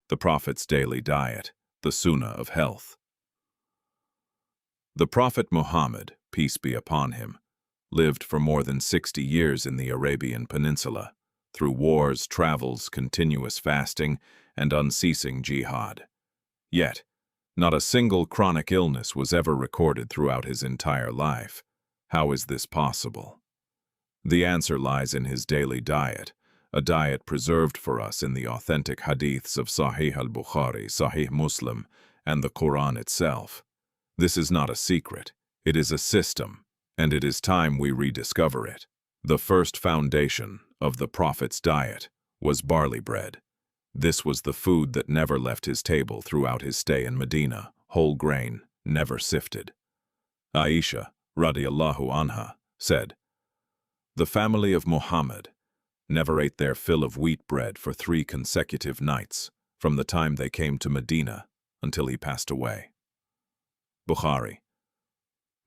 The Prophet's daily diet, the Sunnah of health. The Prophet Muhammad, peace be upon him, lived for more than 60 years in the Arabian Peninsula, through wars, travels, continuous fasting, and unceasing jihad. Yet, not a single chronic illness was ever recorded throughout his entire life. How is this possible? The answer lies in his daily diet, a diet preserved for us in the authentic hadiths of Sahih al-Bukhari, Sahih Muslim, and the Quran itself. This is not a secret, it is a system, and it is time we rediscover it. The first foundation of the Prophet's diet was barley bread. This was the food that never left his table throughout his stay in Medina, whole grain, never sifted. Aisha, radiallahu anha, said, "The family of Muhammad never ate their fill of wheat bread for 3 consecutive nights, from the time they came to Medina until he passed away." Bukhari.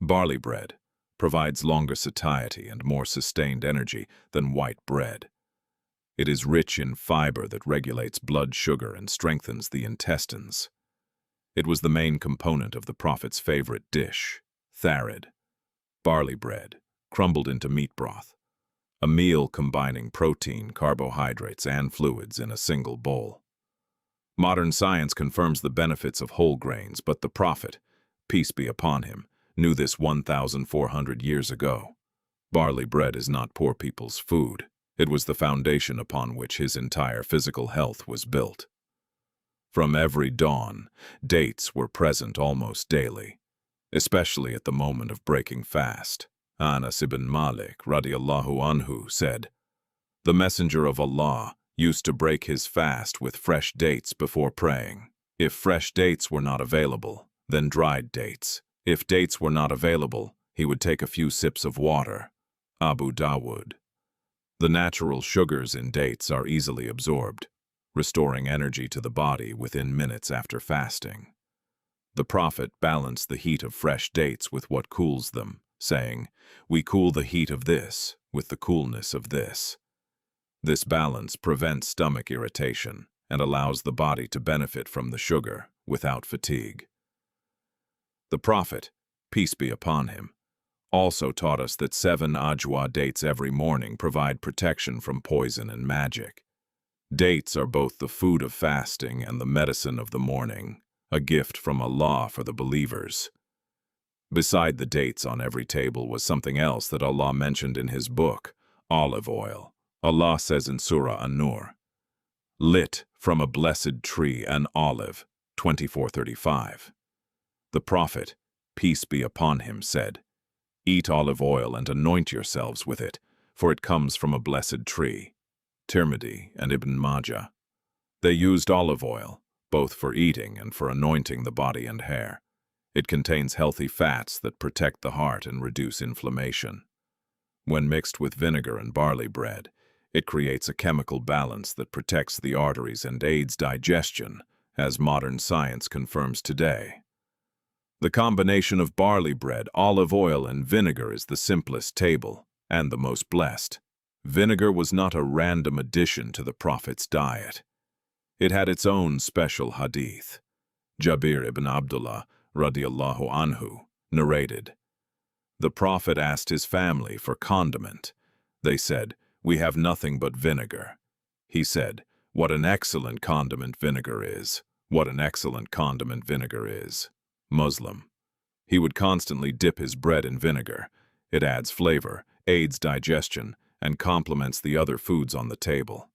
Barley bread provides longer satiety and more sustained energy than white bread. It is rich in fiber that regulates blood sugar and strengthens the intestines. It was the main component of the Prophet's favorite dish, tharid, barley bread, crumbled into meat broth, a meal combining protein, carbohydrates, and fluids in a single bowl. Modern science confirms the benefits of whole grains, but the Prophet, peace be upon him, knew this 1,400 years ago. Barley bread is not poor people's food. It was the foundation upon which his entire physical health was built. From every dawn, dates were present almost daily, especially at the moment of breaking fast. Anas ibn Malik, radiallahu anhu, said, "The Messenger of Allah used to break his fast with fresh dates before praying. If fresh dates were not available, then dried dates. If dates were not available, he would take a few sips of water." Abu Dawud. The natural sugars in dates are easily absorbed, restoring energy to the body within minutes after fasting. The Prophet balanced the heat of fresh dates with what cools them, saying, "We cool the heat of this with the coolness of this." This balance prevents stomach irritation and allows the body to benefit from the sugar without fatigue. The Prophet, peace be upon him, also taught us that 7 ajwa dates every morning provide protection from poison and magic. Dates are both the food of fasting and the medicine of the morning, a gift from Allah for the believers. Beside the dates on every table was something else that Allah mentioned in his book, olive oil. Allah says in Surah An-Nur, "Lit from a blessed tree, an olive," 24:35. The Prophet, peace be upon him, said, "Eat olive oil and anoint yourselves with it, for it comes from a blessed tree." Tirmidhi and Ibn Majah. They used olive oil, both for eating and for anointing the body and hair. It contains healthy fats that protect the heart and reduce inflammation. When mixed with vinegar and barley bread, it creates a chemical balance that protects the arteries and aids digestion, as modern science confirms today. The combination of barley bread, olive oil, and vinegar is the simplest table, and the most blessed. Vinegar was not a random addition to the Prophet's diet. It had its own special hadith. Jabir ibn Abdullah, radiallahu anhu, narrated, "The Prophet asked his family for condiment. They said, 'We have nothing but vinegar.' He said, 'What an excellent condiment vinegar is! What an excellent condiment vinegar is!'" Muslim. He would constantly dip his bread in vinegar. It adds flavor, aids digestion, and complements the other foods on the table.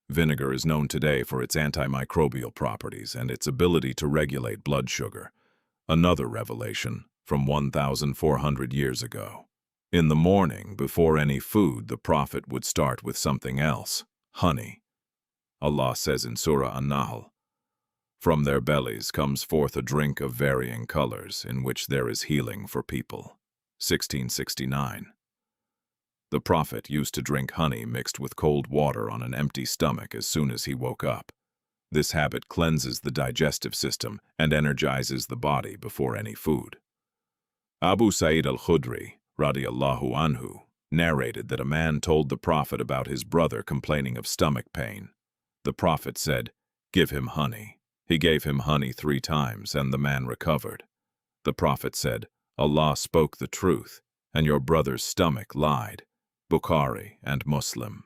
Vinegar is known today for its antimicrobial properties and its ability to regulate blood sugar. Another revelation from 1,400 years ago. In the morning, before any food, the Prophet would start with something else, honey. Allah says in Surah An-Nahl, "From their bellies comes forth a drink of varying colors, in which there is healing for people." 1669. The Prophet used to drink honey mixed with cold water on an empty stomach as soon as he woke up. This habit cleanses the digestive system and energizes the body before any food. Abu Sa'id al-Khudri, radiallahu anhu, narrated that a man told the Prophet about his brother complaining of stomach pain. The Prophet said, "Give him honey." He gave him honey 3 times, and the man recovered. The Prophet said, "Allah spoke the truth, and your brother's stomach lied." Bukhari and Muslim.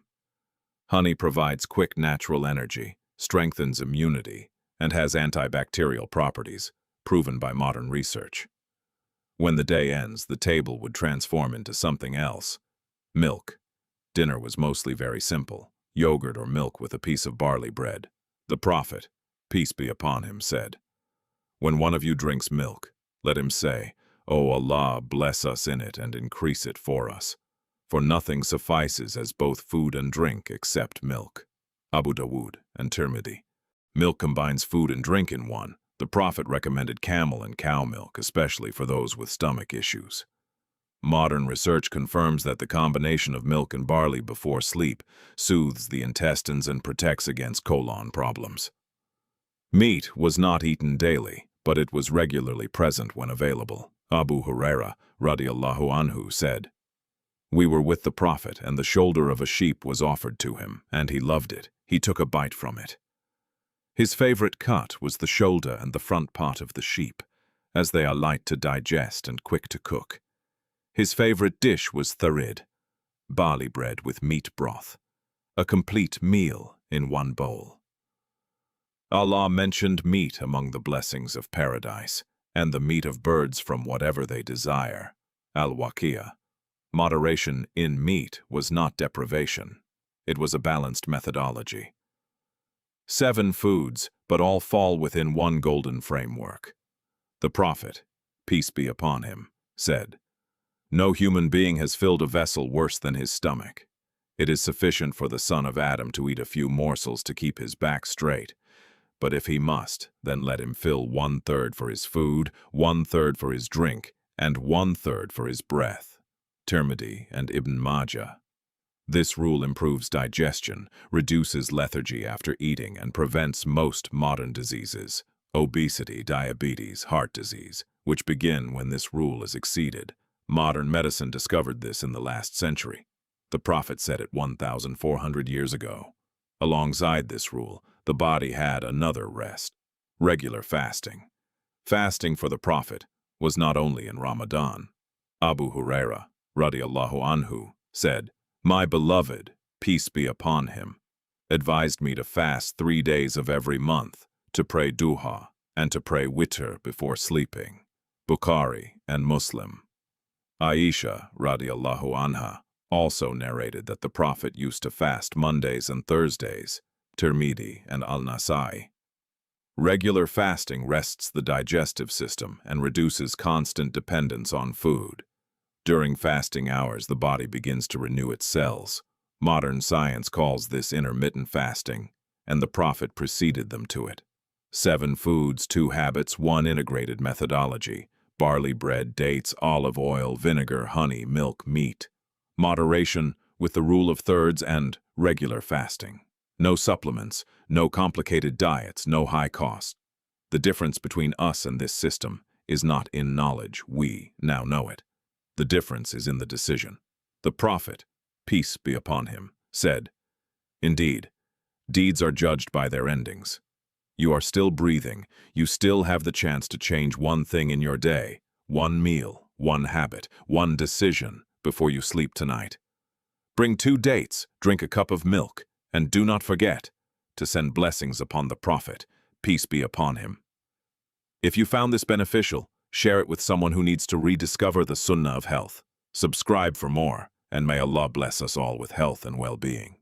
Honey provides quick natural energy, strengthens immunity, and has antibacterial properties, proven by modern research. When the day ends, the table would transform into something else. Milk. Dinner was mostly very simple: yogurt or milk with a piece of barley bread. The Prophet, peace be upon him, said, "When one of you drinks milk, let him say, 'O Allah, bless us in it and increase it for us.' For nothing suffices as both food and drink except milk." Abu Dawood and Tirmidhi. Milk combines food and drink in one. The Prophet recommended camel and cow milk, especially for those with stomach issues. Modern research confirms that the combination of milk and barley before sleep soothes the intestines and protects against colon problems. Meat was not eaten daily, but it was regularly present when available. Abu Hurairah, radiallahu anhu, said, "We were with the Prophet, and the shoulder of a sheep was offered to him, and he loved it. He took a bite from it. His favorite cut was the shoulder and the front part of the sheep, as they are light to digest and quick to cook. His favorite dish was tharid, barley bread with meat broth, a complete meal in one bowl." Allah mentioned meat among the blessings of paradise, and the meat of birds from whatever they desire. Al-Waqi'ah. Moderation in meat was not deprivation. It was a balanced methodology. 7 foods, but all fall within one golden framework. The Prophet, peace be upon him, said, "No human being has filled a vessel worse than his stomach. It is sufficient for the son of Adam to eat a few morsels to keep his back straight. But if he must, then let him fill 1/3 for his food, 1/3 for his drink, and 1/3 for his breath." Tirmidhi and Ibn Majah. This rule improves digestion, reduces lethargy after eating, and prevents most modern diseases, obesity, diabetes, heart disease, which begin when this rule is exceeded. Modern medicine discovered this in the last century. The Prophet said it 1,400 years ago. Alongside this rule, the body had another rest: regular fasting. Fasting for the Prophet was not only in Ramadan. Abu Hurairah, radiallahu anhu, said, "My beloved, peace be upon him, advised me to fast 3 days of every month, to pray duha, and to pray witr before sleeping." Bukhari and Muslim. Aisha, radiallahu anha, also narrated that the Prophet used to fast Mondays and Thursdays. Tirmidhi and al-Nasai. Regular fasting rests the digestive system and reduces constant dependence on food. During fasting hours, the body begins to renew its cells. Modern science calls this intermittent fasting, and the Prophet preceded them to it. 7 foods, 2 habits, 1 integrated methodology: barley bread, dates, olive oil, vinegar, honey, milk, meat. Moderation with the rule of thirds and regular fasting. No supplements, no complicated diets, no high cost. The difference between us and this system is not in knowledge. We now know it. The difference is in the decision. The Prophet, peace be upon him, said, "Indeed, deeds are judged by their endings. You are still breathing. You still have the chance to change one thing in your day, one meal, one habit, one decision before you sleep tonight. Bring 2 dates, drink a cup of milk, and do not forget to send blessings upon the Prophet, peace be upon him." If you found this beneficial, share it with someone who needs to rediscover the Sunnah of health. Subscribe for more, and may Allah bless us all with health and well-being.